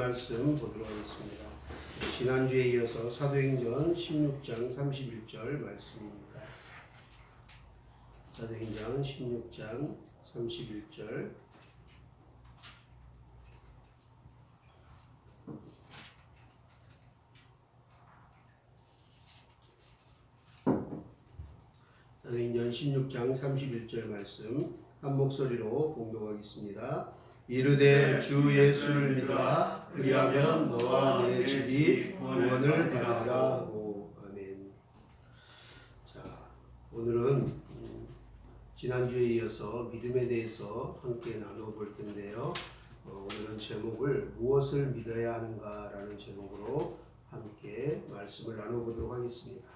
말씀 보도록 하겠습니다. 지난주에 이어서 사도행전 16장 31절 말씀입니다. 사도행전 16장 31절. 사도행전 16장 31절 말씀 한 목소리로 봉독하겠습니다. 이르되 주 예수를 믿으라. 그리하면 너와 내 집이 구원을 받으리라 하고. 아멘. 자, 오늘은 지난주에 이어서 믿음에 대해서 함께 나눠볼 텐데요. 오늘은 제목을 무엇을 믿어야 하는가라는 제목으로 함께 말씀을 나눠보도록 하겠습니다.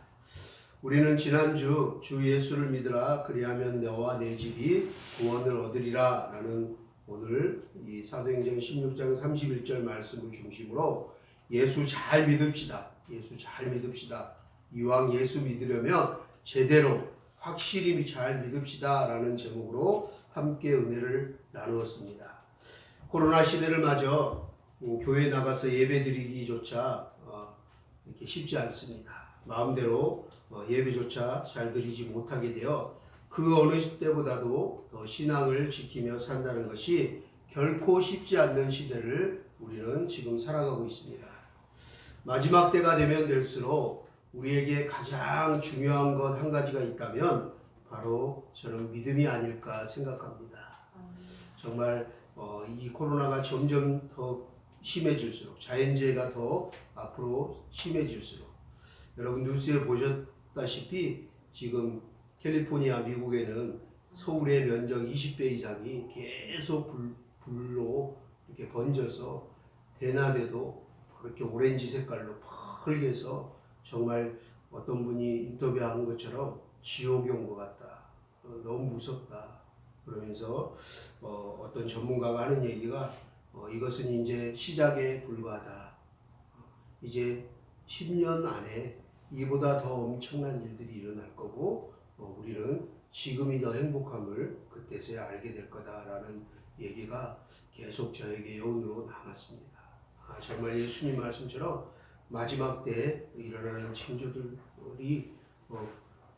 우리는 지난주 주 예수를 믿으라. 그리하면 너와 내 집이 구원을 얻으리라 라는 오늘 이 사도행전 16장 31절 말씀을 중심으로 예수 잘 믿읍시다. 예수 잘 믿읍시다. 이왕 예수 믿으려면 제대로 확실히 잘 믿읍시다 라는 제목으로 함께 은혜를 나누었습니다. 코로나 시대를 맞아 교회 나가서 예배 드리기조차 이렇게 쉽지 않습니다. 마음대로 예배조차 잘 드리지 못하게 되어 그 어느 때보다도 더 신앙을 지키며 산다는 것이 결코 쉽지 않는 시대를 우리는 지금 살아가고 있습니다. 마지막 때가 되면 될수록 우리에게 가장 중요한 것 한 가지가 있다면 바로 저는 믿음이 아닐까 생각합니다. 정말 이 코로나가 점점 더 심해질수록, 자연재해가 더 앞으로 심해질수록, 여러분 뉴스에 보셨다시피 지금 캘리포니아 미국에는 서울의 면적 20배 이상이 계속 불로 이렇게 번져서 대낮에도 그렇게 오렌지 색깔로 펄게서 정말 어떤 분이 인터뷰한 것처럼 지옥에 온 것 같다. 너무 무섭다. 그러면서 어떤 전문가가 하는 얘기가 이것은 이제 시작에 불과하다. 이제 10년 안에 이보다 더 엄청난 일들이 일어날 거고 우리는 지금이 더 행복함을 그때서야 알게 될 거다라는 얘기가 계속 저에게 여운으로 남았습니다. 정말 예수님 말씀처럼 마지막 때에 일어나는 징조들이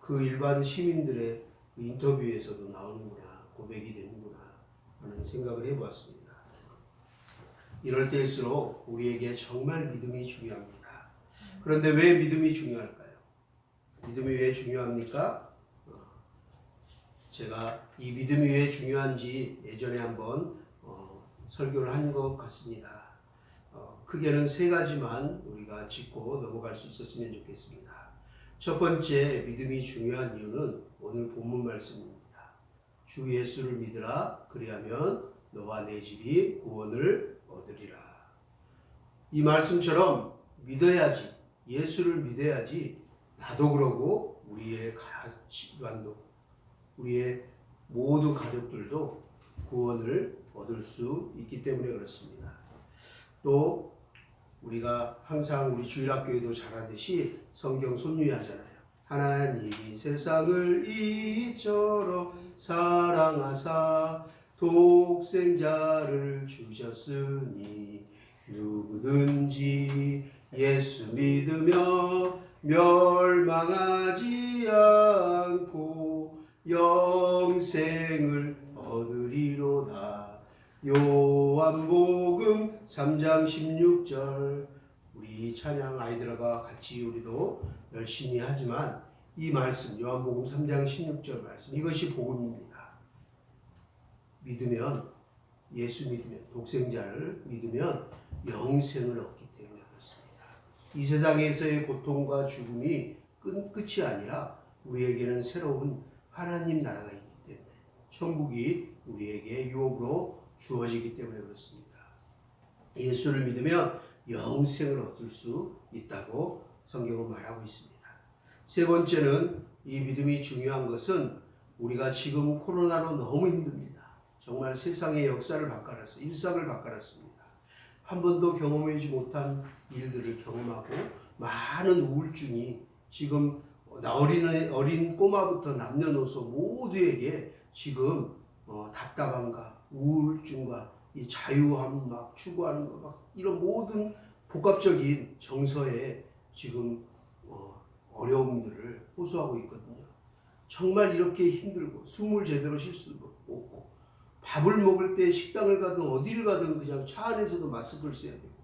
그 일반 시민들의 인터뷰에서도 나오는구나, 고백이 되는구나 하는 생각을 해보았습니다. 이럴 때일수록 우리에게 정말 믿음이 중요합니다. 그런데 왜 믿음이 중요할까요? 믿음이 왜 중요합니까? 제가 이 믿음이 왜 중요한지 예전에 한번 설교를 한 것 같습니다. 크게는 세 가지만 우리가 짚고 넘어갈 수 있었으면 좋겠습니다. 첫 번째, 믿음이 중요한 이유는 오늘 본문 말씀입니다. 주 예수를 믿으라. 그리하면 너와 내 집이 구원을 얻으리라. 이 말씀처럼 믿어야지, 예수를 믿어야지 나도 그러고 우리의 가치관도, 우리의 모든 가족들도 구원을 얻을 수 있기 때문에 그렇습니다. 또 우리가 항상 우리 주일학교에도 잘하듯이 성경 손유하잖아요. 하나님이 세상을 이처럼 사랑하사 독생자를 주셨으니 누구든지 예수 믿으며 멸망하지 않고 영생을 얻으리로다. 요한복음 3장 16절. 우리 찬양 아이들과 같이 우리도 열심히 하지만 이 말씀, 요한복음 3장 16절 말씀, 이것이 복음입니다. 믿으면, 예수 믿으면, 독생자를 믿으면 영생을 얻기 때문에 그렇습니다. 이 세상에서의 고통과 죽음이 끝이 아니라 우리에게는 새로운 하나님 나라가 있기 때문에, 천국이 우리에게 유업으로 주어지기 때문에 그렇습니다. 예수를 믿으면 영생을 얻을 수 있다고 성경은 말하고 있습니다. 세 번째는, 이 믿음이 중요한 것은 우리가 지금 코로나로 너무 힘듭니다. 정말 세상의 역사를 바꿔놨어요. 일상을 바꿔놨습니다. 한 번도 경험하지 못한 일들을 경험하고 많은 우울증이 지금 어린 꼬마부터 남녀노소 모두에게 지금 답답함과 우울증과 이 자유함 막 추구하는 거 막 이런 모든 복합적인 정서에 지금 어려움들을 호소하고 있거든요. 정말 이렇게 힘들고 숨을 제대로 쉴 수도 없고 밥을 먹을 때 식당을 가든 어디를 가든 그냥 차 안에서도 마스크를 써야 되고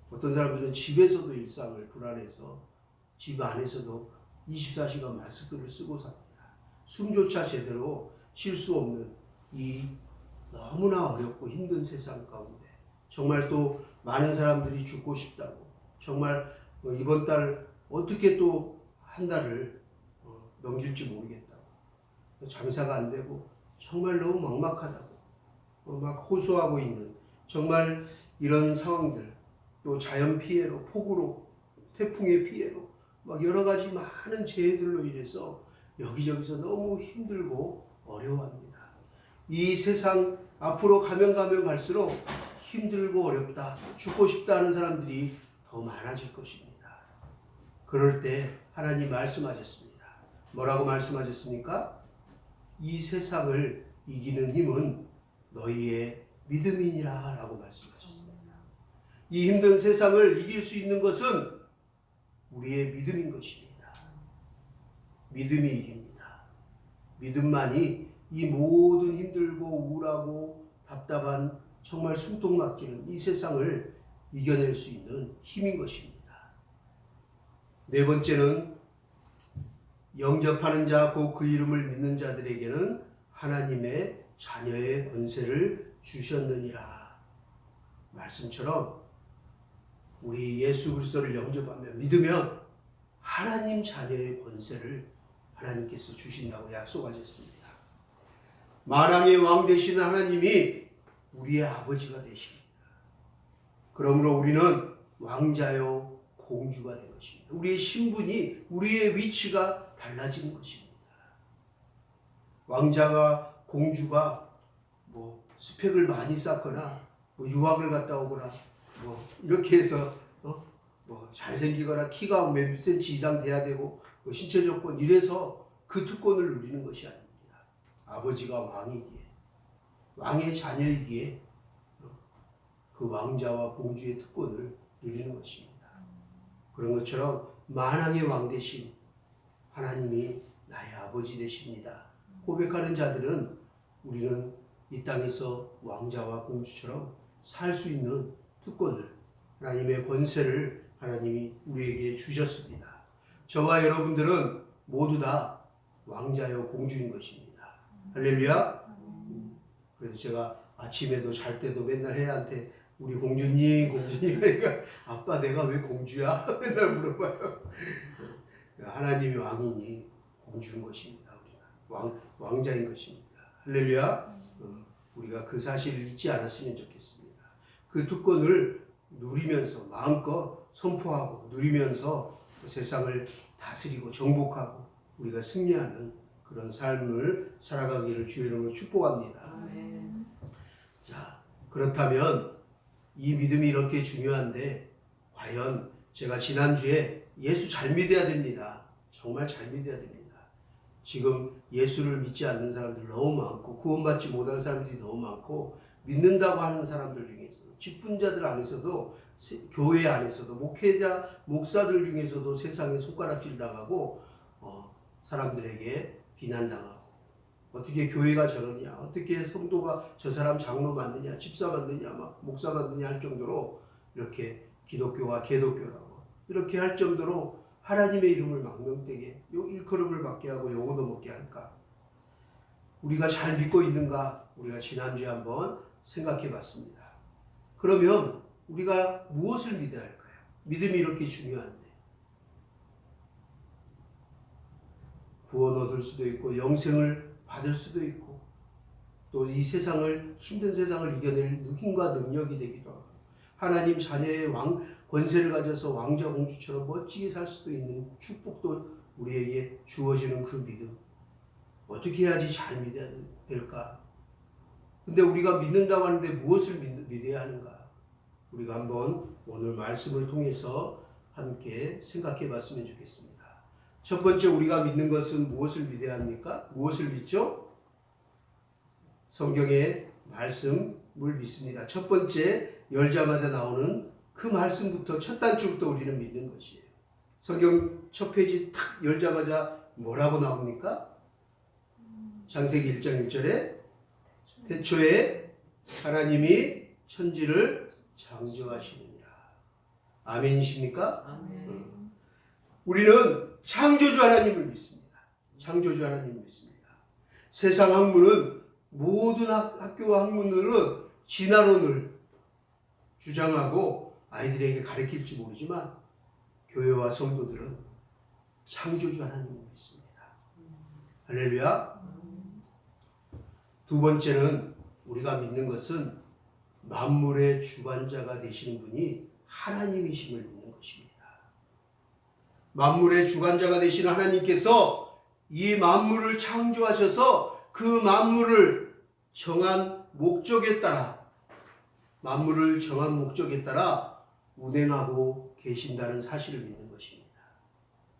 어떤 사람들은 집에서도 일상을 불안해서 집 안에서도 24시간 마스크를 쓰고 삽니다. 숨조차 제대로 쉴 수 없는 이 너무나 어렵고 힘든 세상 가운데 정말 또 많은 사람들이 죽고 싶다고 정말 이번 달 어떻게 또 한 달을 넘길지 모르겠다고 장사가 안 되고 정말 너무 막막하다고 막 호소하고 있는 정말 이런 상황들 또 자연 피해로 폭우로 태풍의 피해로 막 여러 가지 많은 재해들로 인해서 여기저기서 너무 힘들고 어려워합니다. 이 세상 앞으로 가면 갈수록 힘들고 어렵다, 죽고 싶다 하는 사람들이 더 많아질 것입니다. 그럴 때 하나님 말씀하셨습니다. 뭐라고 말씀하셨습니까? 이 세상을 이기는 힘은 너희의 믿음이니라 라고 말씀하셨습니다. 이 힘든 세상을 이길 수 있는 것은 우리의 믿음인 것입니다. 믿음이 이깁니다. 믿음만이 이 모든 힘들고 우울하고 답답한 정말 숨통 막히는 이 세상을 이겨낼 수 있는 힘인 것입니다. 네 번째는 영접하는 자, 곧 그 이름을 믿는 자들에게는 하나님의 자녀의 권세를 주셨느니라. 말씀처럼 우리 예수 그리스도를 영접하면 믿으면 하나님 자녀의 권세를 하나님께서 주신다고 약속하셨습니다. 만왕의 왕 되시는 하나님이 우리의 아버지가 되십니다. 그러므로 우리는 왕자요 공주가 된 것입니다. 우리의 신분이 우리의 위치가 달라지는 것입니다. 왕자가 공주가 뭐 스펙을 많이 쌓거나 뭐 유학을 갔다 오거나 뭐 이렇게 해서 뭐 잘생기거나 키가 몇 센치 이상 돼야 되고 뭐 신체 조건 이래서 그 특권을 누리는 것이 아닙니다. 아버지가 왕이기에 왕의 자녀이기에 그 왕자와 공주의 특권을 누리는 것입니다. 그런 것처럼 만왕의 왕 대신 하나님이 나의 아버지 되십니다. 고백하는 자들은 우리는 이 땅에서 왕자와 공주처럼 살 수 있는 특권을 하나님의 권세를 하나님이 우리에게 주셨습니다. 저와 여러분들은 모두 다 왕자요 공주인 것입니다. 할렐루야. 그래서 제가 아침에도 잘 때도 맨날 애한테 우리 공주님 그러니까 아빠 내가 왜 공주야? 맨날 물어봐요. 하나님이 왕이니 공주인 것입니다. 우리는 왕자인 것입니다. 할렐루야. 우리가 그 사실을 잊지 않았으면 좋겠습니다. 그 특권을 누리면서 마음껏 선포하고 누리면서 세상을 다스리고 정복하고 우리가 승리하는 그런 삶을 살아가기를 주의 이름으로 축복합니다. 아멘. 자, 그렇다면 이 믿음이 이렇게 중요한데 과연 제가 지난주에 예수 잘 믿어야 됩니다. 정말 잘 믿어야 됩니다. 지금 예수를 믿지 않는 사람들 너무 많고 구원받지 못하는 사람들이 너무 많고 믿는다고 하는 사람들 중에서 직분자들 안에서도 교회 안에서도 목회자 목사들 중에서도 세상에 손가락질 당하고 사람들에게 비난당하고 어떻게 교회가 저러냐 어떻게 성도가 저 사람 장로 만드냐 집사 만드냐 막 목사 만드냐 할 정도로 이렇게 기독교가 개독교라고 이렇게 할 정도로 하나님의 이름을 망명되게 일컬음을 받게 하고 용어도 먹게 할까? 우리가 잘 믿고 있는가? 우리가 지난주에 한번 생각해 봤습니다. 그러면 우리가 무엇을 믿어야 할까요? 믿음이 이렇게 중요한데 구원 얻을 수도 있고 영생을 받을 수도 있고 또 이 세상을 힘든 세상을 이겨낼 힘과 능력이 되기도 하고 하나님 자녀의 권세를 가져서 왕자 공주처럼 멋지게 살 수도 있는 축복도 우리에게 주어지는 그 믿음 어떻게 해야지 잘 믿어야 될까? 근데 우리가 믿는다고 하는데 무엇을 믿어야 하는가? 우리가 한번 오늘 말씀을 통해서 함께 생각해 봤으면 좋겠습니다. 첫 번째 우리가 믿는 것은 무엇을 믿어야 합니까? 무엇을 믿죠? 성경에 말씀을 믿습니다. 첫 번째 열자마자 나오는 그 말씀부터 첫 단추부터 우리는 믿는 것이에요. 성경 첫 페이지 탁 열자마자 뭐라고 나옵니까? 창세기 1장 1절에 태초에 하나님이 천지를 창조하시느니라. 아멘이십니까? 아멘. 우리는 창조주 하나님을 믿습니다. 창조주 하나님을 믿습니다. 세상 학문은 모든 학교와 학문들은 진화론을 주장하고 아이들에게 가르칠지 모르지만 교회와 성도들은 창조주 하나님을 믿습니다. 할렐루야. 두 번째는 우리가 믿는 것은 만물의 주관자가 되시는 분이 하나님이심을 믿는 것입니다. 만물의 주관자가 되시는 하나님께서 이 만물을 창조하셔서 그 만물을 정한 목적에 따라 운행하고 계신다는 사실을 믿는 것입니다.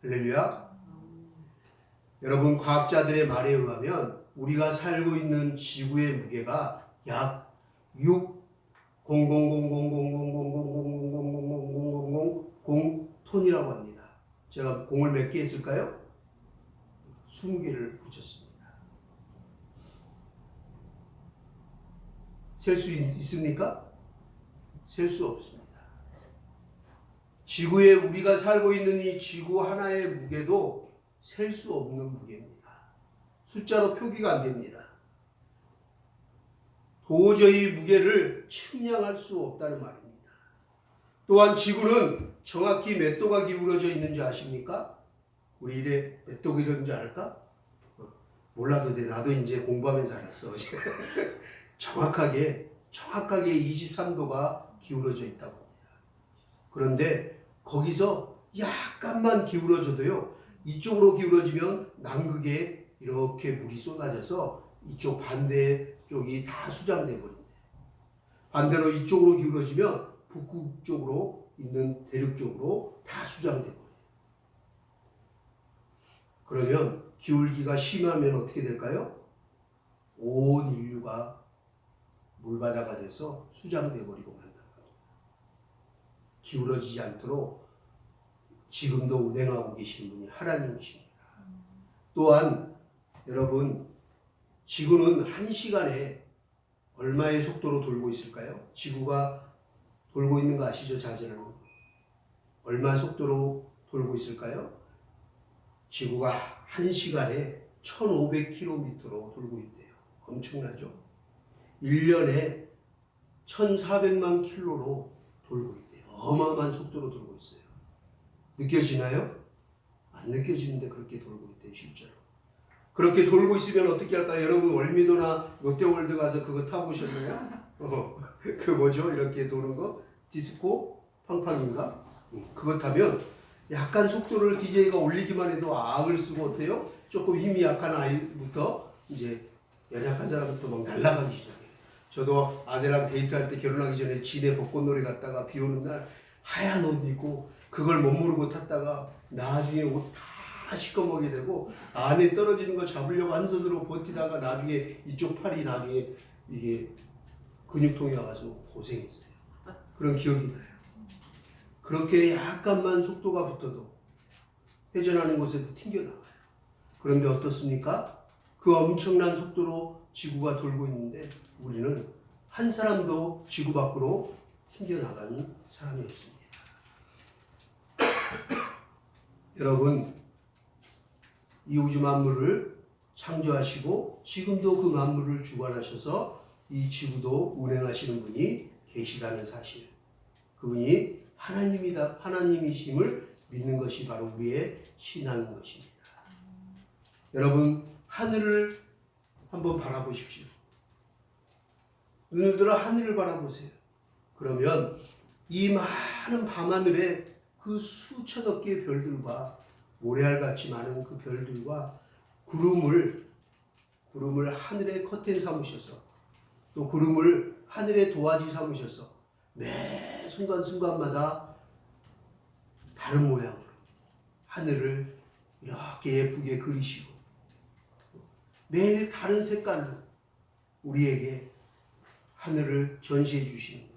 할렐루야. 여러분, 과학자들의 말에 의하면 우리가 살고 있는 지구의 무게가 약 6,000,000,000,000,000,000,000,000톤이라고 합니다. 제가 공을 몇 개 했을까요? 20개를 붙였습니다. 셀 수 있습니까? 셀 수 없습니다. 지구에 우리가 살고 있는 이 지구 하나의 무게도 셀 수 없는 무게입니다. 숫자로 표기가 안 됩니다. 도저히 무게를 측량할 수 없다는 말입니다. 또한 지구는 정확히 몇 도가 기울어져 있는지 아십니까? 우리 일에 몇 도 기울어진지 알까? 몰라도 돼. 나도 이제 공부하면서 알았어. 정확하게 23도가 기울어져 있다고 합니다. 그런데 거기서 약간만 기울어져도요, 이쪽으로 기울어지면 남극에 이렇게 물이 쏟아져서 이쪽 반대 쪽이 다 수장돼 버린대요. 반대로 이쪽으로 기울어지면 북극 쪽으로 있는 대륙 쪽으로 다 수장돼 버려요. 그러면 기울기가 심하면 어떻게 될까요? 온 인류가 물바다가 돼서 수장돼 버리고 만다고 합니다. 기울어지지 않도록 지금도 운행하고 계시는 분이 하나님이십니다. 또한 여러분, 지구는 1시간에 얼마의 속도로 돌고 있을까요? 지구가 돌고 있는 거 아시죠? 자전은 얼마 속도로 돌고 있을까요? 지구가 1시간에 1500km로 돌고 있대요. 엄청나죠? 1년에 1400만 킬로로 돌고 있대요. 어마어마한 속도로 돌고 있어요. 느껴지나요? 안 느껴지는데 그렇게 돌고 있대요, 실제로. 그렇게 돌고 있으면 어떻게 할까요? 여러분, 월미도나 롯데월드 가서 그거 타보셨나요? 그 뭐죠? 이렇게 도는 거? 디스코 팡팡인가? 그거 타면 약간 속도를 DJ가 올리기만 해도 악을 쓰고 어때요? 조금 힘이 약한 아이부터 이제 연약한 사람부터 막 날아가기 시작해요. 저도 아내랑 데이트할 때 결혼하기 전에 진해 벚꽃놀이 갔다가 비 오는 날 하얀 옷 입고 그걸 못 모르고 탔다가 나중에 옷 다 시꺼멓게 되고 안에 떨어지는 걸 잡으려고 한 손으로 버티다가 나중에 이쪽 팔이 나중에 이게 근육통이 와가지고 고생했어요. 그런 기억이 나요. 그렇게 약간만 속도가 붙어도 회전하는 곳에도 튕겨나가요. 그런데 어떻습니까? 그 엄청난 속도로 지구가 돌고 있는데 우리는 한 사람도 지구 밖으로 튕겨나가는 사람이 없습니다. 여러분, 이 우주 만물을 창조하시고 지금도 그 만물을 주관하셔서 이 지구도 운행하시는 분이 계시다는 사실, 그분이 하나님이심을 믿는 것이 바로 우리의 신앙인 것입니다. 여러분, 하늘을 한번 바라보십시오. 눈을 들어 하늘을 바라보세요. 그러면 이 많은 밤하늘에 그 수천억 개의 별들과 모래알같이 많은 그 별들과 구름을 하늘에 커튼 삼으셔서 또 구름을 하늘에 도화지 삼으셔서 매 순간순간마다 다른 모양으로 하늘을 이렇게 예쁘게 그리시고 매일 다른 색깔로 우리에게 하늘을 전시해 주시는 것,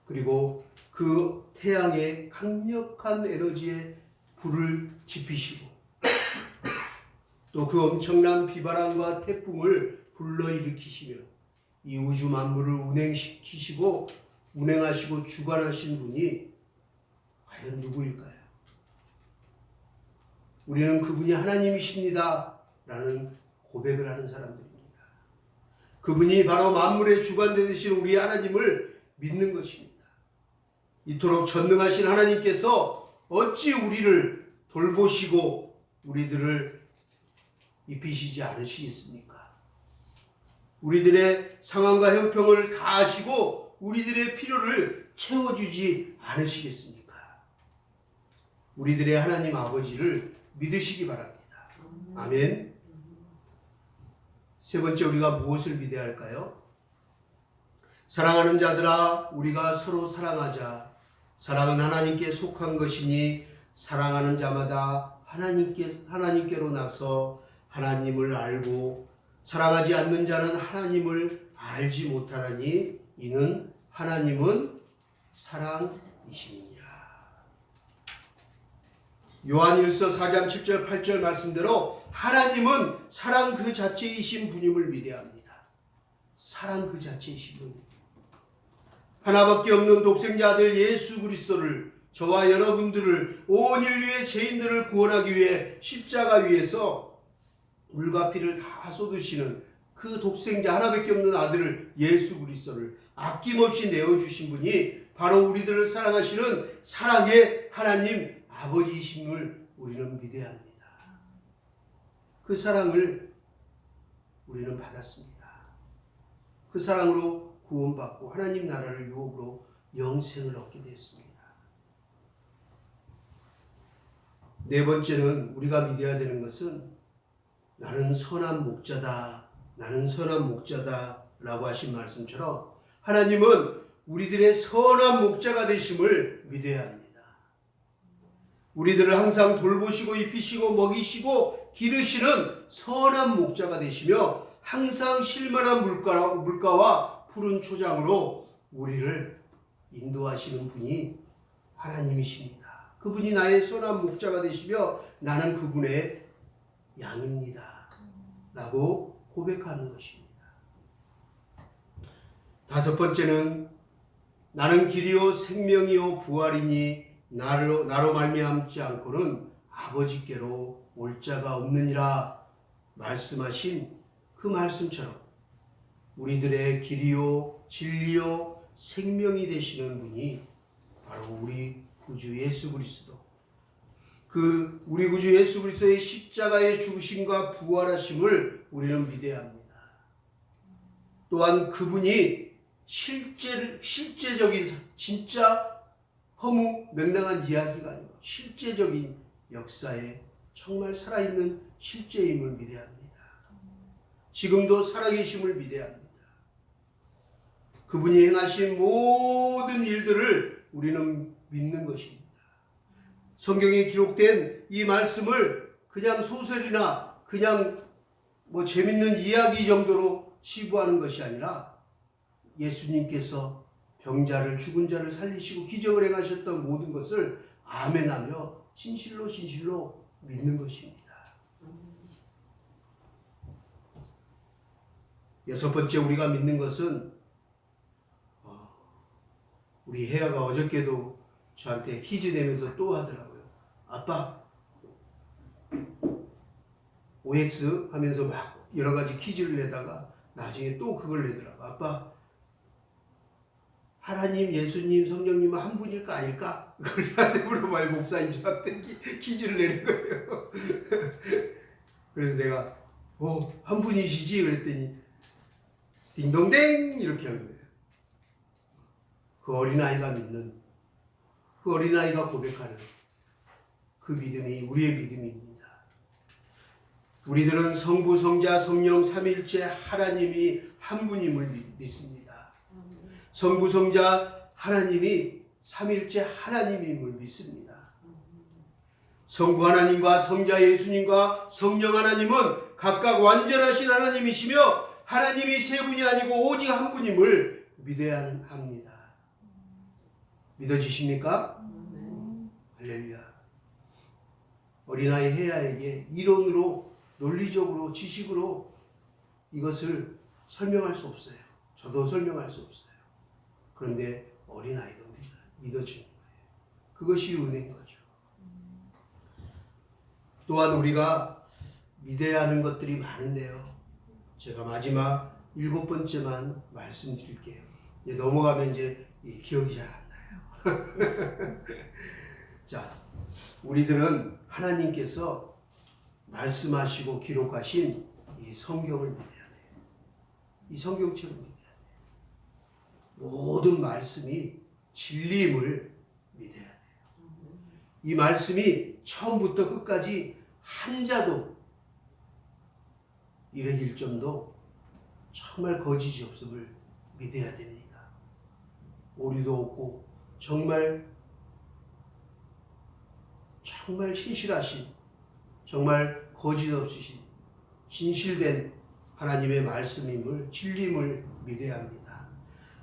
그리고 그 태양의 강력한 에너지에 불을 지피시고 또 그 엄청난 비바람과 태풍을 불러일으키시며 이 우주 만물을 운행시키시고 운행하시고 주관하신 분이 과연 누구일까요? 우리는 그분이 하나님이십니다 라는 고백을 하는 사람들입니다. 그분이 바로 만물의 주관 되시는 우리 하나님을 믿는 것입니다. 이토록 전능하신 하나님께서 어찌 우리를 돌보시고 우리들을 입히시지 않으시겠습니까? 우리들의 상황과 형편을 다 아시고 우리들의 필요를 채워주지 않으시겠습니까? 우리들의 하나님 아버지를 믿으시기 바랍니다. 아멘. 세 번째, 우리가 무엇을 믿어야 할까요? 사랑하는 자들아, 우리가 서로 사랑하자. 사랑은 하나님께 속한 것이니 사랑하는 자마다 하나님께로 나서 하나님을 알고 사랑하지 않는 자는 하나님을 알지 못하나니 이는 하나님은 사랑이심이니라. 요한일서 4장 7절 8절 말씀대로 하나님은 사랑 그 자체이신 분임을 믿어야 합니다. 사랑 그 자체이신 분. 하나밖에 없는 독생자 아들 예수 그리스도를, 저와 여러분들을, 온 인류의 죄인들을 구원하기 위해 십자가 위에서 물과 피를 다 쏟으시는 그 독생자 하나밖에 없는 아들을, 예수 그리스도를 아낌없이 내어주신 분이 바로 우리들을 사랑하시는 사랑의 하나님 아버지이심을 우리는 믿어야 합니다. 그 사랑을 우리는 받았습니다. 그 사랑으로 구원받고 하나님 나라를 유업으로 영생을 얻게 됐습니다. 네 번째는 우리가 믿어야 되는 것은 나는 선한 목자다, 나는 선한 목자다 라고 하신 말씀처럼 하나님은 우리들의 선한 목자가 되심을 믿어야 합니다. 우리들을 항상 돌보시고 입히시고 먹이시고 기르시는 선한 목자가 되시며 항상 쉴만한 물가와 푸른 초장으로 우리를 인도하시는 분이 하나님이십니다. 그분이 나의 선한 목자가 되시며 나는 그분의 양입니다 라고 고백하는 것입니다. 다섯 번째는 나는 길이요 생명이요 부활이니 나로 말미암지 않고는 아버지께로 올 자가 없느니라 말씀하신 그 말씀처럼 우리들의 길이요 진리요 생명이 되시는 분이 바로 우리 구주 예수 그리스도, 그 우리 구주 예수 그리스도의 십자가의 죽으심과 부활하심을 우리는 믿어야 합니다. 또한 그분이 실제적인 진짜 허무맹랑한 이야기가 아니고 실제적인 역사에 정말 살아있는 실제임을 믿어야 합니다. 지금도 살아계심을 믿어야 합니다. 그분이 행하신 모든 일들을 우리는 믿는 것입니다. 성경에 기록된 이 말씀을 그냥 소설이나 그냥 재밌는 이야기 정도로 치부하는 것이 아니라 예수님께서 병자를, 죽은 자를 살리시고 기적을 행하셨던 모든 것을 아멘하며 진실로 믿는 것입니다. 여섯 번째 우리가 믿는 것은 우리 혜아가 어저께도 저한테 퀴즈 내면서 또 하더라고요. 아빠 OX 하면서 막 여러 가지 퀴즈를 내다가 나중에 또 그걸 내더라고. 아빠 하나님, 예수님, 성령님은 한 분일까 아닐까? 그걸 나한테 물어봐요. 목사인 저한테 퀴즈를 내는 거예요. 그래서 내가 한 분이시지? 그랬더니 딩동댕 이렇게 하는 거예요. 그 어린아이가 믿는, 그 어린아이가 고백하는 그 믿음이 우리의 믿음입니다. 우리들은 성부, 성자, 성령 삼위일체 하나님이 한 분임을 믿습니다. 성부, 성자 하나님이 삼위일체 하나님임을 믿습니다. 성부 하나님과 성자 예수님과 성령 하나님은 각각 완전하신 하나님이시며 하나님이 세 분이 아니고 오직 한 분임을 믿어야 합니다. 믿어지십니까? 할렐루야. 어린아이 혜야에게 이론으로, 논리적으로, 지식으로 이것을 설명할 수 없어요. 저도 설명할 수 없어요. 그런데 어린아이도 믿어지는 거예요. 그것이 은혜인 거죠. 또한 우리가 믿어야 하는 것들이 많은데요. 제가 마지막 7번째만 말씀드릴게요. 이제 넘어가면 이제 기억이 잘 안 나요. 자, 우리들은 하나님께서 말씀하시고 기록하신 이 성경을 믿어야 돼요. 이 성경책을 믿어야 돼요. 모든 말씀이 진리임을 믿어야 돼요. 이 말씀이 처음부터 끝까지 한자도 이래질 점도 정말 거짓이 없음을 믿어야 됩니다. 오류도 없고 정말 신실하신, 정말 거짓 없으신 진실된 하나님의 말씀임을, 진리임을 믿어야 합니다.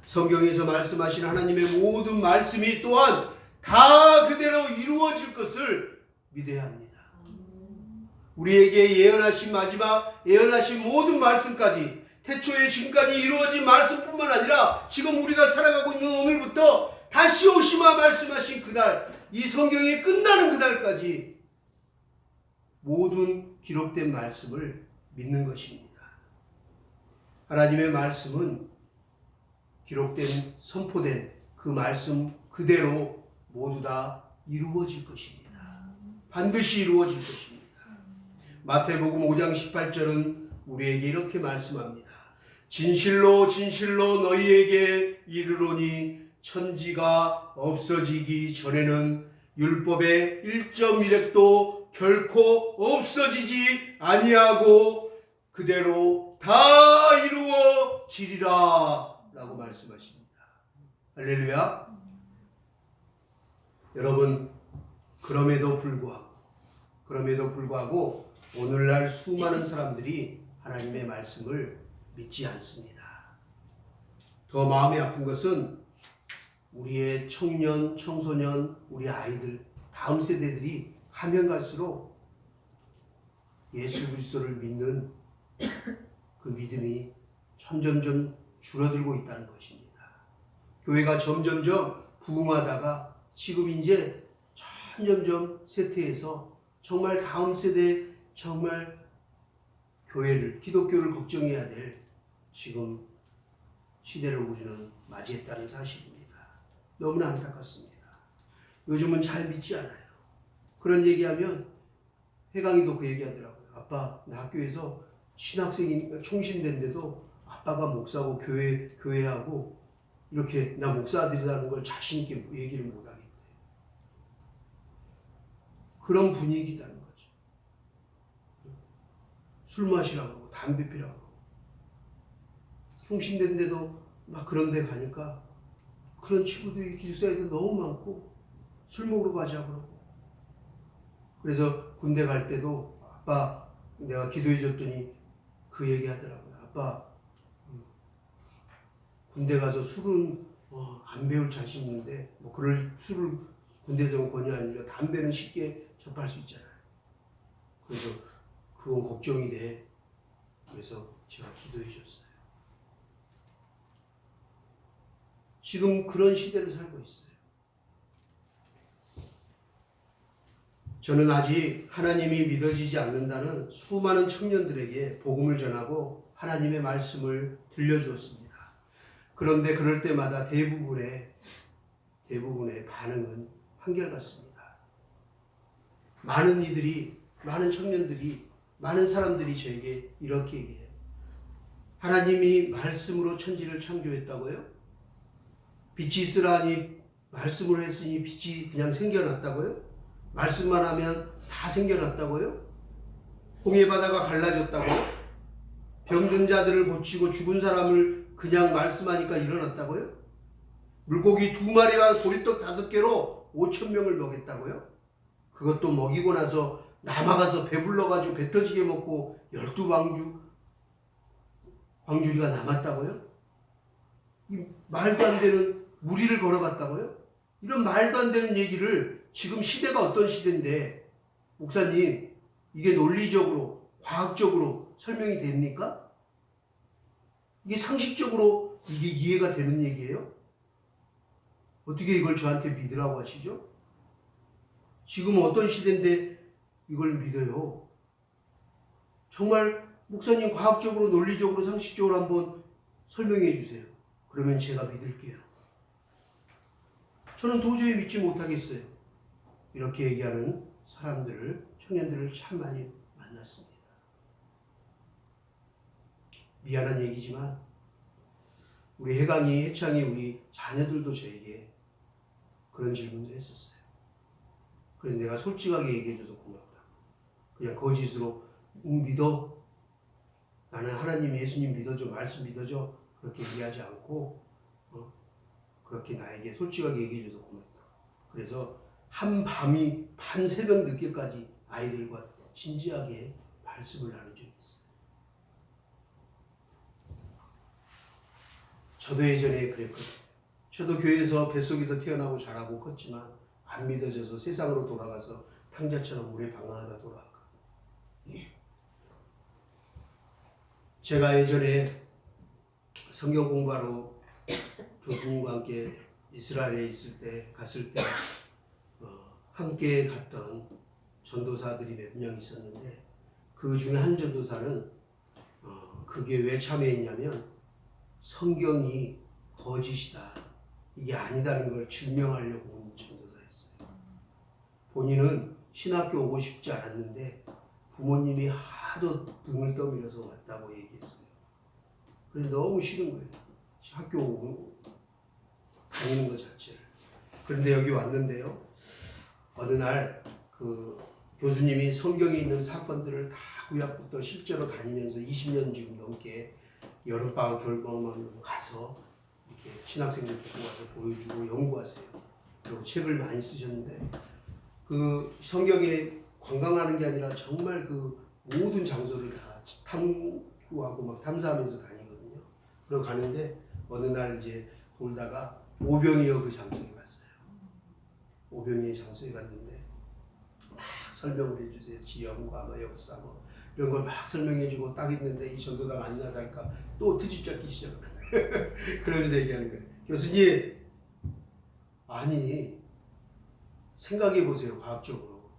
성경에서 말씀하신 하나님의 모든 말씀이 또한 다 그대로 이루어질 것을 믿어야 합니다. 우리에게 예언하신 마지막, 예언하신 모든 말씀까지, 태초에 지금까지 이루어진 말씀뿐만 아니라 지금 우리가 살아가고 있는 오늘부터 다시 오시마 말씀하신 그날, 이 성경이 끝나는 그날까지 모든 기록된 말씀을 믿는 것입니다. 하나님의 말씀은 기록된, 선포된 그 말씀 그대로 모두 다 이루어질 것입니다. 반드시 이루어질 것입니다. 마태복음 5장 18절은 우리에게 이렇게 말씀합니다. 진실로 진실로 너희에게 이르노니 천지가 없어지기 전에는 율법의 1.1획도 결코 없어지지 아니하고 그대로 다 이루어지리라 라고 말씀하십니다. 할렐루야. 여러분, 그럼에도 불구하고 오늘날 수많은 사람들이 하나님의 말씀을 믿지 않습니다. 더 마음이 아픈 것은 우리의 청년, 청소년, 우리 아이들, 다음 세대들이 가면 갈수록 예수 그리스도를 믿는 그 믿음이 점점점 줄어들고 있다는 것입니다. 교회가 점점점 부흥하다가 지금 이제 점점점 쇠퇴해서 정말 다음 세대, 정말 교회를, 기독교를 걱정해야 될 지금 시대를 우리는 맞이했다는 사실입니다. 너무나 안타깝습니다. 요즘은 잘 믿지 않아요. 그런 얘기하면 해강이도 그 얘기하더라고요. 아빠, 나 학교에서 신학생이 총신된데도 아빠가 목사고 교회하고 이렇게 나 목사들이라는 걸 자신 있게 얘기를 못 하겠대요. 그런 분위기라는 거죠. 술 마시라고 하고 담배 피라고 하고 총신된데도 막 그런 데 가니까 그런 친구들이 기숙사 애들 너무 많고 술 먹으러 가자 그러고, 그래서 군대 갈 때도 아빠, 내가 기도해 줬더니 그 얘기 하더라고요. 아빠, 군대 가서 술은 안 배울 자신 있는데 그럴 술을 군대에서 권유 아니라 담배는 쉽게 접할 수 있잖아요. 그래서 그건 걱정이 돼. 그래서 제가 기도해 줬어요. 지금 그런 시대를 살고 있어요. 저는 아직 하나님이 믿어지지 않는다는 수많은 청년들에게 복음을 전하고 하나님의 말씀을 들려주었습니다. 그런데 그럴 때마다 대부분의 반응은 한결같습니다. 많은 청년들이, 많은 사람들이 저에게 이렇게 얘기해요. 하나님이 말씀으로 천지를 창조했다고요? 빛이 있으라니 말씀으로 했으니 빛이 그냥 생겨났다고요? 말씀만 하면 다 생겨났다고요? 홍해 바다가 갈라졌다고요? 병든 자들을 고치고 죽은 사람을 그냥 말씀하니까 일어났다고요? 물고기 2마리와 보리떡 5개로 5,000명을 먹였다고요? 그것도 먹이고 나서 남아가서 배불러가지고 배 터지게 먹고 12 왕주 광주리가 남았다고요? 이 말도 안 되는 무리를 걸어갔다고요? 이런 말도 안 되는 얘기를 지금 시대가 어떤 시대인데 목사님 이게 논리적으로 과학적으로 설명이 됩니까? 이게 상식적으로 이게 이해가 되는 얘기예요? 어떻게 이걸 저한테 믿으라고 하시죠? 지금 어떤 시대인데 이걸 믿어요? 정말 목사님 과학적으로 논리적으로 상식적으로 한번 설명해 주세요. 그러면 제가 믿을게요. 저는 도저히 믿지 못하겠어요. 이렇게 얘기하는 사람들을, 청년들을 참 많이 만났습니다. 미안한 얘기지만 우리 해창이 우리 자녀들도 저에게 그런 질문을 했었어요. 그래서 내가 솔직하게 얘기해줘서 고맙다. 그냥 거짓으로 믿어. 나는 하나님 예수님 믿어줘. 말씀 믿어줘. 그렇게 얘기하지 않고 그렇게 나에게 솔직하게 얘기해줘서 고맙다. 그래서 한밤이 밤새벽 늦게까지 아이들과 진지하게 말씀을 나눈 적이 있어요. 저도 예전에 그랬거든요. 저도 교회에서 뱃속에서 태어나고 자라고 컸지만 안 믿어져서 세상으로 돌아가서 탕자처럼 물에 방황하다 돌아왔거든요. 제가 예전에 성경 공부하러 교수님과 함께 이스라엘에 갔을 때 함께 갔던 전도사들이 몇 명 있었는데 그 중에 한 전도사는 그게 왜 참여했냐면 성경이 거짓이다. 이게 아니다는 걸 증명하려고 온 전도사였어요. 본인은 신학교 오고 싶지 않았는데 부모님이 하도 등을 떠밀어서 왔다고 얘기했어요. 그래서 너무 싫은 거예요. 학교 오고 다니는 것 자체를. 그런데 여기 왔는데요. 어느 날 그 교수님이 성경에 있는 사건들을 다 구약부터 실제로 다니면서 20년 지금 넘게 여름방학 겨울방학만 가서 이렇게 신학생들 데리고 와서 보여주고 연구하세요. 그리고 책을 많이 쓰셨는데 그 성경에 관광하는 게 아니라 정말 그 모든 장소를 다 탐구하고 막 탐사하면서 다니거든요. 그러고 가는데 어느 날 이제 돌다가 오병이어 그 장소에 갔어요. 오병이어 장소에 갔는데 막 설명을 해주세요. 지형과 뭐 역사 뭐 이런 걸 막 설명해주고 딱 있는데 이 전도가 아니나 다를까 또 트집 잡기 시작해요. 그러면서 얘기하는 거예요. 교수님, 아니 생각해 보세요. 과학적으로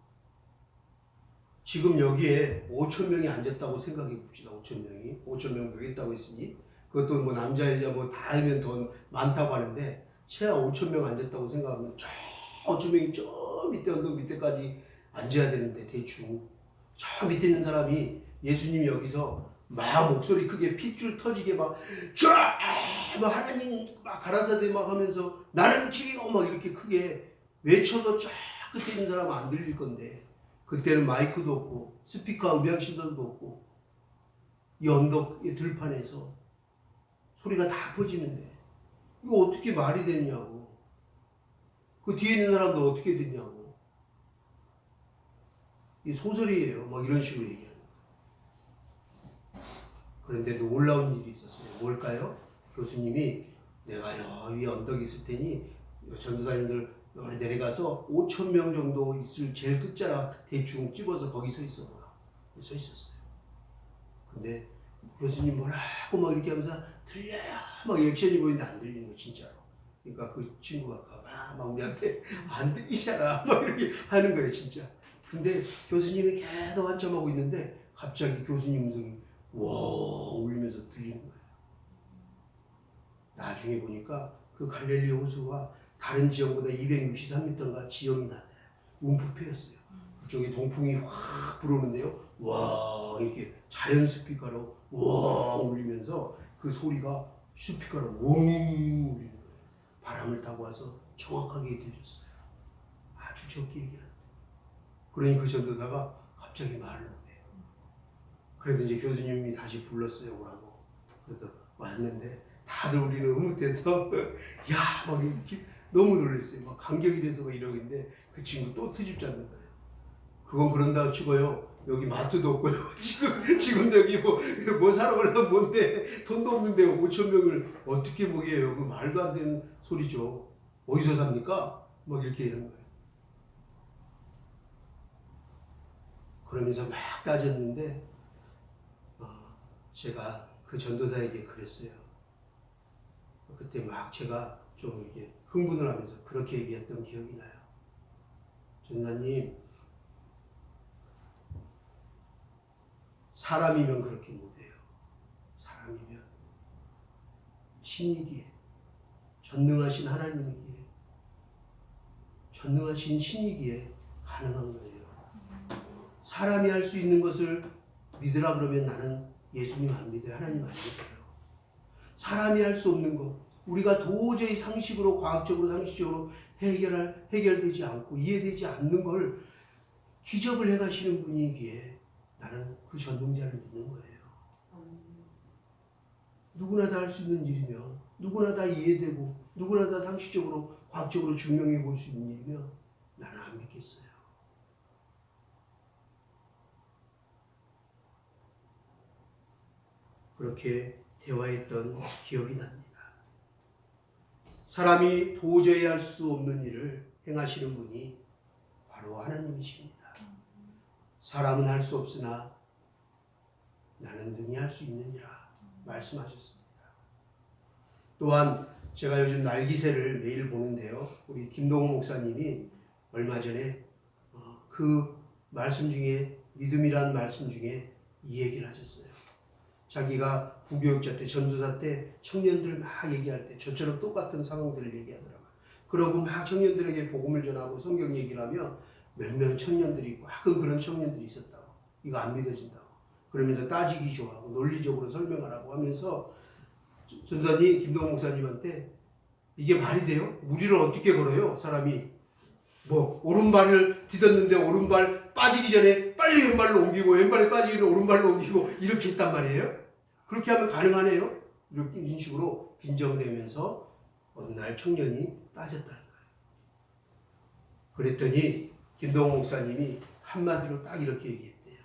지금 여기에 5천 명이 앉았다고 생각해 봅시다. 5천 명이 5천 명 모였다고 했으니 그것도 뭐 남자 여자 뭐 다 알면 더 많다고 하는데 최하 5천 명 앉았다고 생각하면 저 5천 명이 저 밑에 언덕 밑에까지 앉아야 되는데 대충 저 밑에 있는 사람이 예수님이 여기서 막 목소리 크게 핏줄 터지게 막 하나님 막 가라사대 막 하면서 나는 길이고 막 이렇게 크게 외쳐도 저 끝에 있는 사람은 안 들릴 건데 그때는 마이크도 없고 스피커 음향 시설도 없고 이 언덕의 들판에서 소리가 다 퍼지는데 이거 어떻게 말이 되냐고. 그 뒤에 있는 사람도 어떻게 듣냐고. 이 소설이에요. 막 이런 식으로 얘기하는 거예요. 그런데 놀라운 일이 있었어요. 뭘까요? 교수님이 내가 여기 언덕에 있을 테니 전도사님들 여기 내려가서 5천 명 정도 있을 제일 끝자락 대충 집어서 거기 서 있어보라. 서 있었어요. 근데 교수님 뭐라고 막 이렇게 하면서 들려야 막 액션이 보이는데 안 들리는 거 진짜로. 그러니까 그 친구가 막 우리한테 안 들리잖아 막 이렇게 하는 거예요 진짜. 근데 교수님이 계속 한참 하고 있는데 갑자기 교수님 음성이 와 울리면서 들리는 거예요. 나중에 보니까 그 갈릴리 호수가 다른 지형보다 263m인가 지형이 낮아요. 움푹 패였어요. 그쪽에 동풍이 확 불어오는데요. 와 이렇게 자연 스피커로 와 울리면서 그 소리가 스피커로 웅 울리는 거예요. 바람을 타고 와서 정확하게 들렸어요. 아주 적게 얘기하는데. 그러니 그 전도사가 갑자기 말을 못해요. 그래서 이제 교수님이 다시 불렀어요. 오라고. 그래서 왔는데 다들 우리는 흐뭇해서 야 막 이렇게 너무 놀랐어요. 막 감격이 돼서 막 이러고 있는데 그 친구 또 트집 잡는 거예요. 그건 그런다고 치고요. 여기 마트도 없고요. 지금도 여기 뭐 사러 가려면 뭔데 돈도 없는데 5천 명을 어떻게 먹여요? 그 말도 안 되는 소리죠. 어디서 삽니까? 막 이렇게 하는 거예요. 그러면서 막 따졌는데 제가 그 전도사에게 그랬어요. 그때 막 제가 좀 이렇게 흥분을 하면서 그렇게 얘기했던 기억이 나요. 전도사님, 사람이면 그렇게 못해요. 사람이면 신이기에, 전능하신 하나님이기에, 전능하신 신이기에 가능한 거예요. 사람이 할 수 있는 것을 믿으라 그러면 나는 예수님 안 믿어요. 하나님 안 믿어요. 사람이 할 수 없는 것, 우리가 도저히 상식으로, 과학적으로, 상식적으로 해결되지 않고 이해되지 않는 걸 기적을 행하시는 분이기에 나는 그 전능자를 믿는 거예요. 누구나 다 할 수 있는 일이면, 누구나 다 이해되고, 누구나 다 상식적으로, 과학적으로 증명해 볼 수 있는 일이면 나는 안 믿겠어요. 그렇게 대화했던 기억이 납니다. 사람이 도저히 할 수 없는 일을 행하시는 분이 바로 하나님이십니다. 사람은 할 수 없으나 나는 능히 할 수 있느니라 말씀하셨습니다. 또한 제가 요즘 날기새를 매일 보는데요. 우리 김동호 목사님이 얼마 전에 그 말씀 중에, 믿음이란 말씀 중에 이 얘기를 하셨어요. 자기가 부교육자 때, 전도사 때 청년들 막 얘기할 때 저처럼 똑같은 상황들을 얘기하더라고요. 그러고 막 청년들에게 복음을 전하고 성경 얘기를 하면 몇 명 청년들이 있고 가끔 그런 청년들이 있었다고. 이거 안 믿어진다고. 그러면서 따지기 좋아하고 논리적으로 설명하라고 하면서 전도사님 김동호 목사님한테 이게 말이 돼요? 무리를 어떻게 걸어요? 사람이 뭐 오른발을 디뎠는데 오른발 빠지기 전에 빨리 왼발로 옮기고 왼발이 빠지기 전에 오른발로 옮기고 이렇게 했단 말이에요. 그렇게 하면 가능하네요. 이런 식으로 빈정대면서 어느 날 청년이 빠졌다는 거예요. 그랬더니 김동호 목사님이 한마디로 딱 이렇게 얘기했대요.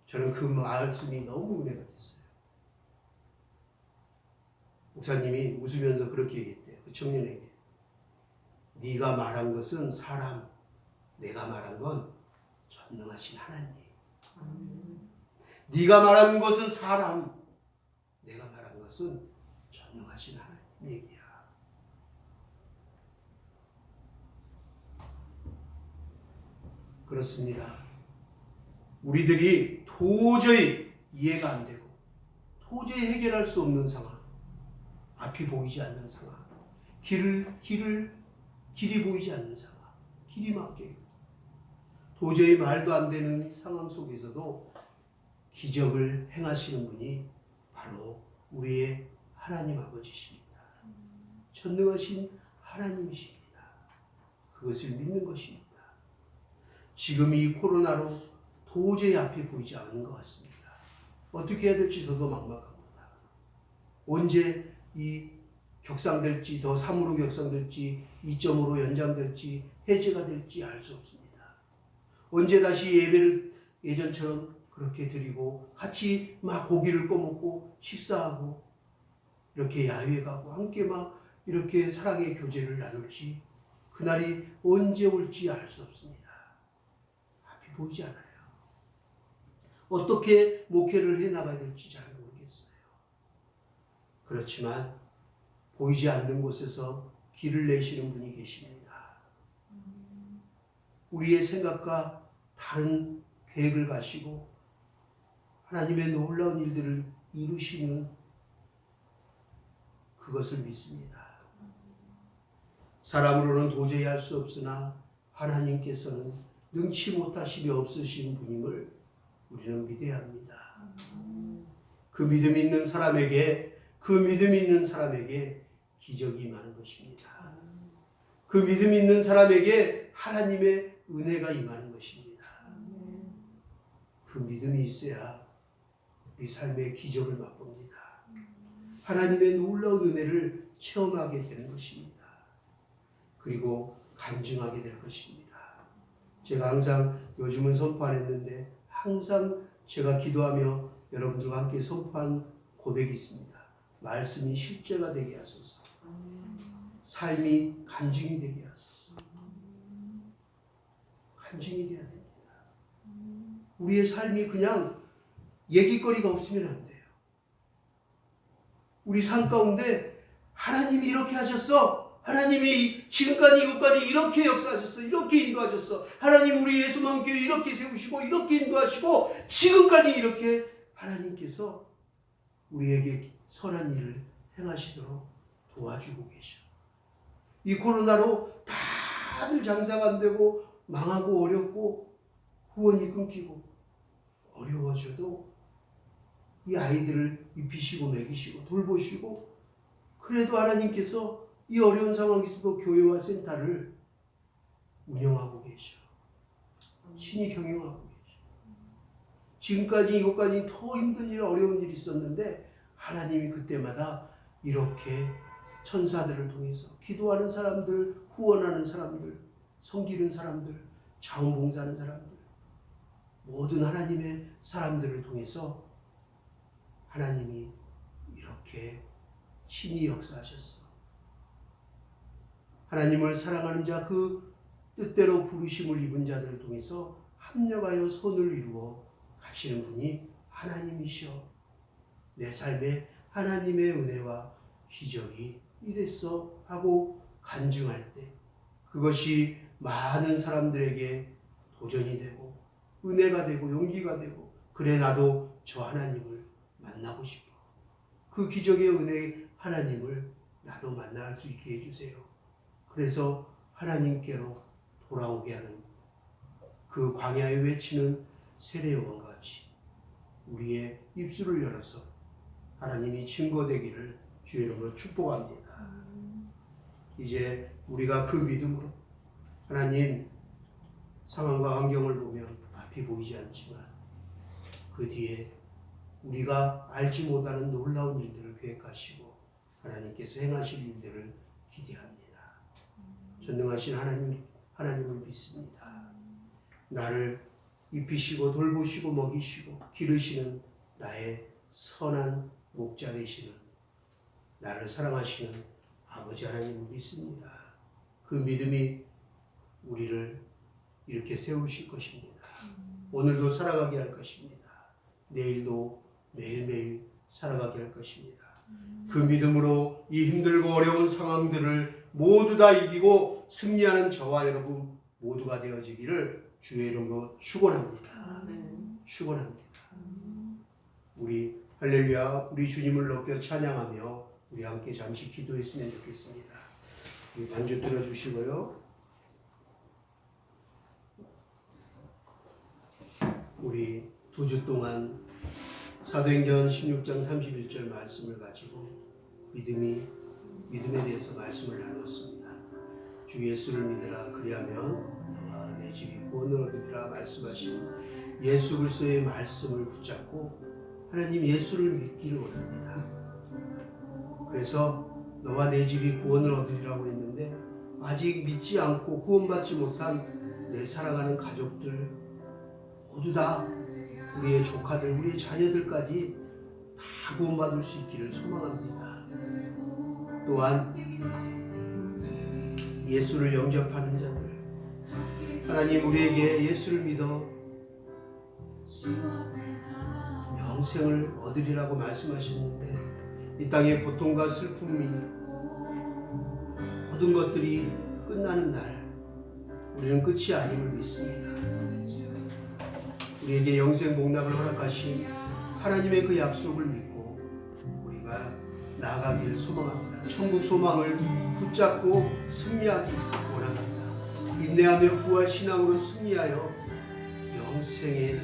저는 그 말씀이 너무 은혜가 됐어요. 목사님이 웃으면서 그렇게 얘기했대요. 그 청년에게. 네가 말한 것은 사람, 내가 말한 건 전능하신 하나님. 네가 말한 것은 사람, 내가 말한 것은 전능하신 하나님 얘기야. 그렇습니다. 우리들이 도저히 이해가 안 되고 도저히 해결할 수 없는 상황, 앞이 보이지 않는 상황, 길이 보이지 않는 상황, 길이 막혀 있고 도저히 말도 안 되는 상황 속에서도 기적을 행하시는 분이 바로 우리의 하나님 아버지십니다. 전능하신 하나님이십니다. 그것을 믿는 것입니다. 지금 이 코로나로 도저히 앞이 보이지 않는 것 같습니다. 어떻게 해야 될지 저도 막막합니다. 언제 이 격상될지, 더 3으로 격상될지, 2.5로 연장될지, 해제가 될지 알 수 없습니다. 언제 다시 예배를 예전처럼 그렇게 드리고 같이 막 고기를 꺼먹고 식사하고 이렇게 야외에 가고 함께 막 이렇게 사랑의 교제를 나눌지 그날이 언제 올지 알 수 없습니다. 앞이 보이지 않아요. 어떻게 목회를 해나가야 될지 잘 모르겠어요. 그렇지만 보이지 않는 곳에서 길을 내시는 분이 계십니다. 우리의 생각과 다른 계획을 가시고 하나님의 놀라운 일들을 이루시는 그것을 믿습니다. 사람으로는 도저히 할 수 없으나 하나님께서는 능치 못하심이 없으신 분임을 우리는 믿어야 합니다. 그 믿음이 있는 사람에게 기적이 임하는 것입니다. 그 믿음이 있는 사람에게 하나님의 은혜가 임하는 것입니다. 그 믿음이 있어야 우리 삶의 기적을 맛봅니다. 하나님의 놀라운 은혜를 체험하게 되는 것입니다. 그리고 간증하게 될 것입니다. 제가 항상 요즘은 선포 안 했는데 항상 제가 기도하며 여러분들과 함께 선포한 고백이 있습니다. 말씀이 실제가 되게 하소서. 삶이 간증이 되게 하소서. 간증이 돼야 됩니다. 우리의 삶이 그냥 얘기거리가 없으면 안 돼요. 우리 삶 가운데 하나님이 이렇게 하셨어. 하나님이 지금까지 이것까지 이렇게 역사하셨어. 이렇게 인도하셨어. 하나님 우리 예수만 교회 이렇게 세우시고 이렇게 인도하시고 지금까지 이렇게 하나님께서 우리에게 선한 일을 행하시도록 도와주고 계셔. 이 코로나로 다들 장사가 안 되고 망하고 어렵고 후원이 끊기고 어려워져도 이 아이들을 입히시고 먹이시고 돌보시고 그래도 하나님께서 이 어려운 상황에서도 교회와 센터를 운영하고 계셔. 신이 경영하고 계셔. 지금까지 이것까지 더 힘든 일 어려운 일이 있었는데 하나님이 그때마다 이렇게 천사들을 통해서 기도하는 사람들, 후원하는 사람들, 섬기는 사람들, 자원봉사하는 사람들 모든 하나님의 사람들을 통해서 하나님이 이렇게 신이 역사하셨어. 하나님을 사랑하는 자, 그 뜻대로 부르심을 입은 자들을 통해서 합력하여 선을 이루어 가시는 분이 하나님이시여. 내 삶에 하나님의 은혜와 기적이 이랬어 하고 간증할 때 그것이 많은 사람들에게 도전이 되고 은혜가 되고 용기가 되고 그래 나도 저 하나님을 만나고 싶어. 그 기적의 은혜 하나님을 나도 만날 수 있게 해주세요. 그래서 하나님께로 돌아오게 하는 그 광야에 외치는 세례요한과 같이 우리의 입술을 열어서 하나님이 증거되기를 주의 이름으로 축복합니다. 이제 우리가 그 믿음으로 하나님 상황과 환경을 보면 앞이 보이지 않지만 그 뒤에 우리가 알지 못하는 놀라운 일들을 계획하시고 하나님께서 행하실 일들을 기대합니다. 전능하신 하나님을 믿습니다. 나를 입히시고 돌보시고 먹이시고 기르시는 나의 선한 목자 되시는 나를 사랑하시는 아버지 하나님을 믿습니다. 그 믿음이 우리를 이렇게 세우실 것입니다. 오늘도 살아가게 할 것입니다. 내일도 매일매일 살아가게 할 것입니다. 그 믿음으로 이 힘들고 어려운 상황들을 모두 다 이기고 승리하는 저와 여러분 모두가 되어지기를 주의 이름으로 축원합니다. 축원합니다. 우리 할렐루야, 우리 주님을 높여 찬양하며 우리 함께 잠시 기도했으면 좋겠습니다. 우리 반주 들어주시고요. 우리 2주 동안 사도행전 16장 31절 말씀을 가지고 믿음에 대해서 말씀을 나눴습니다. 주 예수를 믿으라 그리하면 너와 내 집이 구원을 얻으리라 말씀하신 예수 그리스도의 말씀을 붙잡고 하나님 예수를 믿기를 원합니다. 그래서 너와 내 집이 구원을 얻으리라고 했는데 아직 믿지 않고 구원받지 못한 내 사랑하는 가족들 모두 다 우리의 조카들, 우리의 자녀들까지 다 구원받을 수 있기를 소망합니다. 또한 예수를 영접하는 자들, 하나님 우리에게 예수를 믿어 영생을 얻으리라고 말씀하셨는데 이 땅의 고통과 슬픔이 모든 것들이 끝나는 날 우리는 끝이 아님을 믿습니다. 우리에게 영생 복락을 허락하신 하나님의 그 약속을 믿고 우리가 나아가기를 소망합니다. 천국 소망을 붙잡고 승리하기 원합니다. 인내하며 부활 신앙으로 승리하여 영생의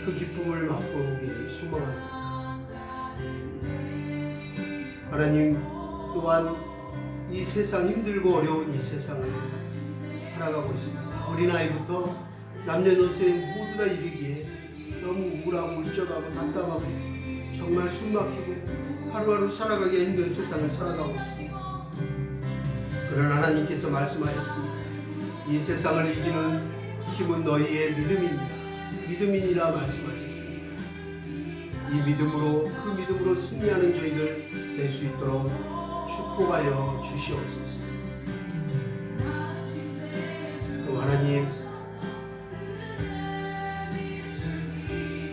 그 기쁨을 맛보기를 소망합니다. 하나님 또한 이 세상 힘들고 어려운 이 세상을 살아가고 있습니다. 어린아이부터 남녀노소에 모두 다 이르기에 너무 우울하고 울적하고 답답하고 정말 숨막히고 하루하루 살아가기 힘든 세상을 살아가고 있습니다. 그러나 하나님께서 말씀하셨습니다. 이 세상을 이기는 힘은 너희의 믿음입니다. 믿음이니라 말씀하셨습니다. 이 믿음으로 그 믿음으로 승리하는 저희들 될 수 있도록 축복하여 주시옵소서. 또 하나님,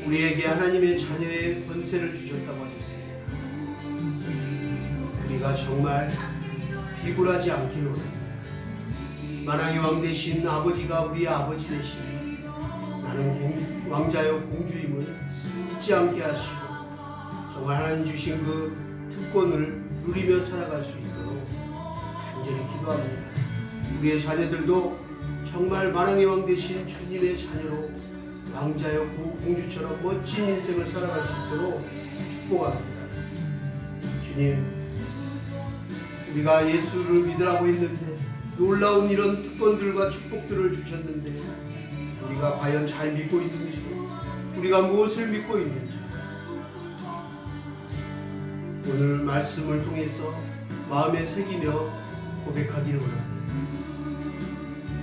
우리에게 하나님의 자녀의 권세를 주셨다고 하셨습니다. 우리가 정말 비굴하지 않기를 원합니다. 만왕의 왕 되신 아버지가 우리의 아버지 되시니 나는 왕자여 공주임을 잊지 않게 하시고 정말 하나님 주신 그 특권을 누리며 살아갈 수 있도록 간절히 기도합니다. 우리의 자녀들도 정말 만왕의 왕 되신 주님의 자녀로 왕자여 공주처럼 멋진 인생을 살아갈 수 있도록 축복합니다. 주님, 우리가 예수를 믿으라고 했는데 놀라운 이런 특권들과 축복들을 주셨는데 우리가 과연 잘 믿고 있는지, 우리가 무엇을 믿고 있는지 오늘 말씀을 통해서 마음에 새기며 고백하기를 원합니다.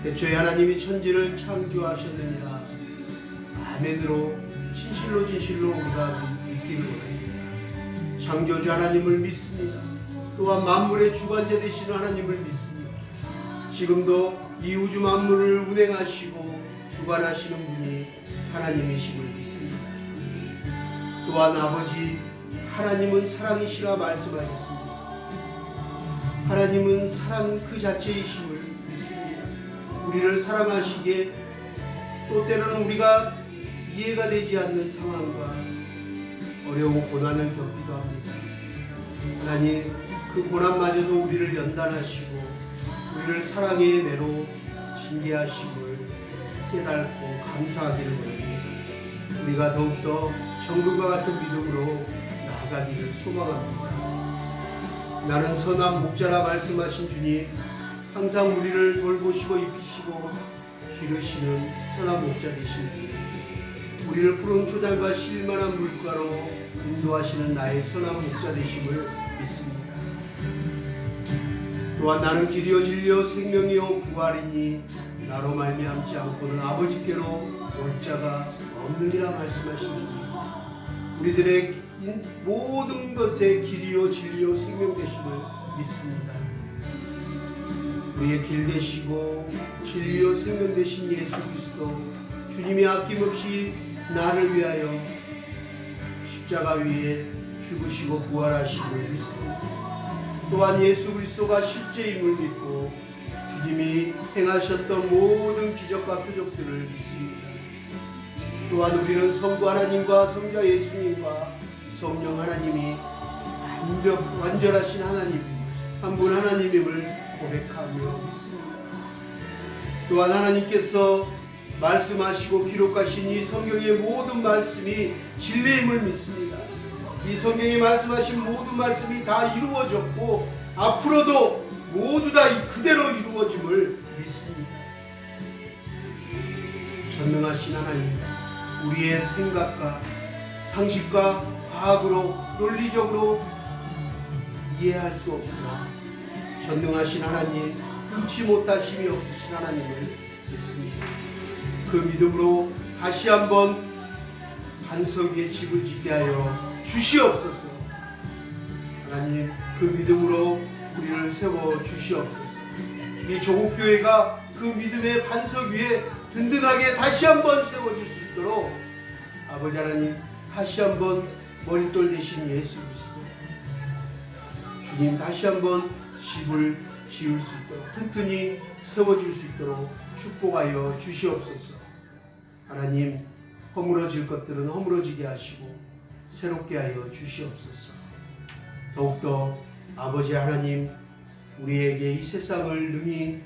대초에 하나님이 천지를 창조하셨느니라 아멘으로 진실로 우리가 믿기를 원합니다. 창조주 하나님을 믿습니다. 또한 만물의 주관자 되시는 하나님을 믿습니다. 지금도 이 우주 만물을 운행하시고 주관하시는 분이 하나님이심을 믿습니다. 또한 아버지 하나님은 사랑이시라 말씀하셨습니다. 하나님은 사랑 그 자체이심을 믿습니다. 우리를 사랑하시기에 또 때로는 우리가 이해가 되지 않는 상황과 어려운 고난을 겪기도 합니다. 하나님, 그 고난마저도 우리를 연단하시고 우리를 사랑의 매로 징계하심을 깨닫고 감사하기를 원합니다. 우리가 더욱더 정금과 같은 믿음으로 나아가기를 소망합니다. 나는 선한 목자라 말씀하신 주님, 항상 우리를 돌보시고 입히시고 기르시는 선한 목자 되신 주님, 우리를 푸른 초장과 실만한 물가로 인도하시는 나의 선한 목자 되심을 믿습니다. 또한 나는 길이요 진리요 생명이요 부활이니 나로 말미암지 않고는 아버지께로 올 자가 없느니라 말씀하신 주님, 우리들의 모든 것의 길이요 진리요 생명 되심을 믿습니다. 우리의 길 되시고 진리요 생명 되신 예수 그리스도 주님이 아낌없이 나를 위하여 십자가 위에 죽으시고 부활하심을 믿습니다. 또한 예수 그리스도가 실제임을 믿고 주님이 행하셨던 모든 기적과 표적들을 믿습니다. 또한 우리는 성부 하나님과 성자 예수님과 성령 하나님이 완전하신 하나님, 한 분 하나님임을 고백하며 믿습니다. 또한 하나님께서 말씀하시고 기록하신 이 성경의 모든 말씀이 진리임을 믿습니다. 이 성경에 말씀하신 모든 말씀이 다 이루어졌고 앞으로도 모두 다 그대로 이루어짐을 믿습니다. 전능하신 하나님, 우리의 생각과 상식과 과학으로 논리적으로 이해할 수 없으나 전능하신 하나님, 금치 못하심이 없으신 하나님을 믿습니다. 그 믿음으로 다시 한번 반석 위에 집을 짓게 하여 주시옵소서. 하나님, 그 믿음으로 우리를 세워 주시옵소서. 이 조국교회가 그 믿음의 반석 위에 든든하게 다시 한번 세워질 수 있도록 아버지 하나님, 다시 한번 머릿돌 되신 예수 그리스도 주님, 다시 한번 집을 지을 수 있도록 튼튼히 세워질 수 있도록 축복하여 주시옵소서. 하나님, 허물어질 것들은 허물어지게 하시고 새롭게 하여 주시옵소서. 더욱더 아버지 하나님, 우리에게 이 세상을 능히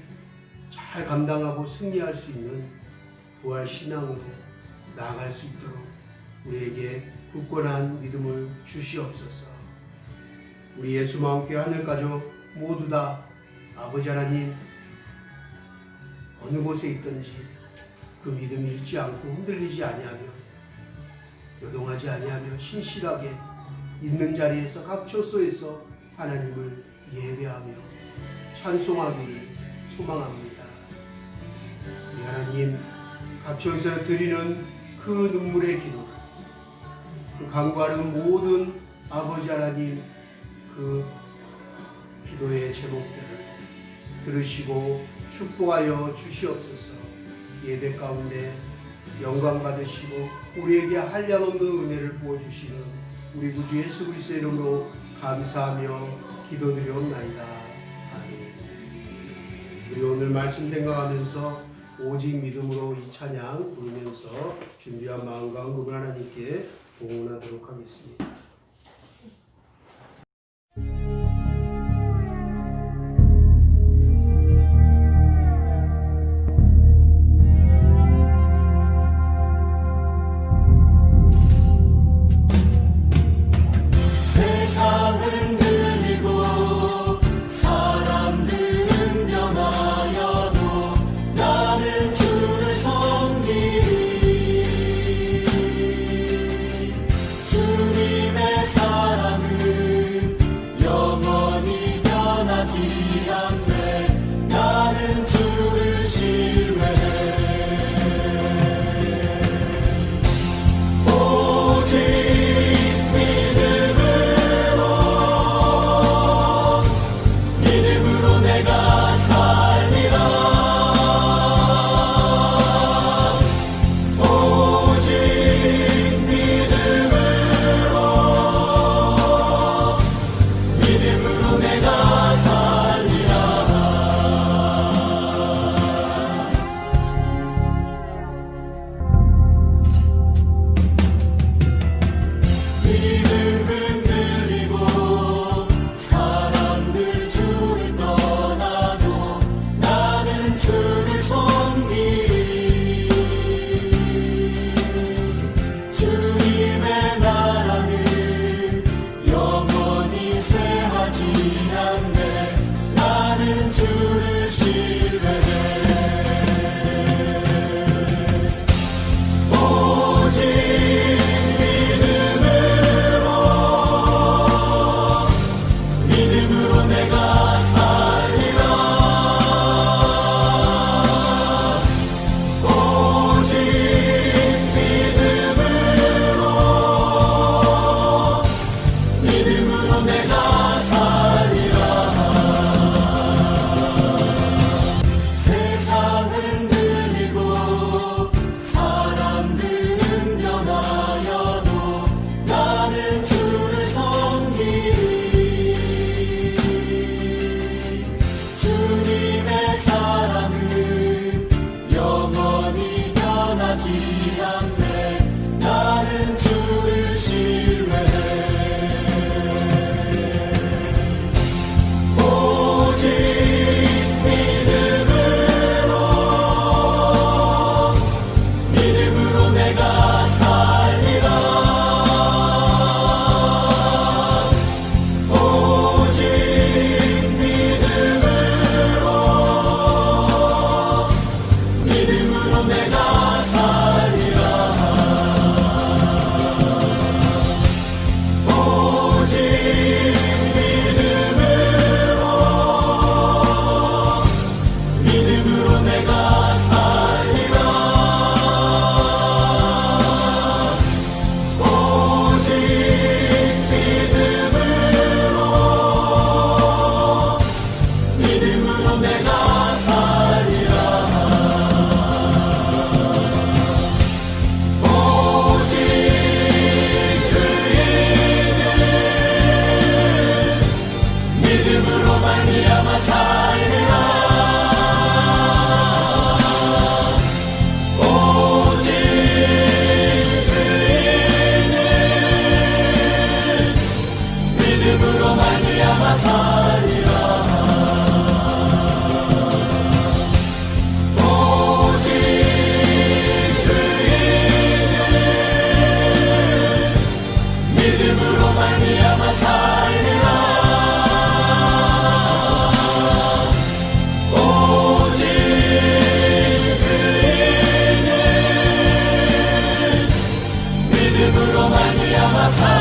잘 감당하고 승리할 수 있는 부활 신앙으로 나아갈 수 있도록 우리에게 굳건한 믿음을 주시옵소서. 우리 예수와 함께 하늘가족 모두 다 아버지 하나님, 어느 곳에 있든지 그 믿음을 잃지 않고 흔들리지 아니하며 요동하지 아니하며 신실하게 있는 자리에서 각 처소에서 하나님을 예배하며 찬송하기를 소망합니다. 우리 하나님, 각 처에서 드리는 그 눈물의 기도를, 그 간구하는 모든 아버지 하나님 그 기도의 제목들을 들으시고 축복하여 주시옵소서. 예배 가운데 영광 받으시고 우리에게 한량없는 은혜를 부어주시는 우리 구주 예수 그리스도의 이름으로 감사하며 기도드리옵나이다. 아멘. 우리 오늘 말씀 생각하면서 오직 믿음으로 이 찬양 부르면서 준비한 마음과 응급을 하나님께 봉헌하도록 하겠습니다. 믿음으로 말미암아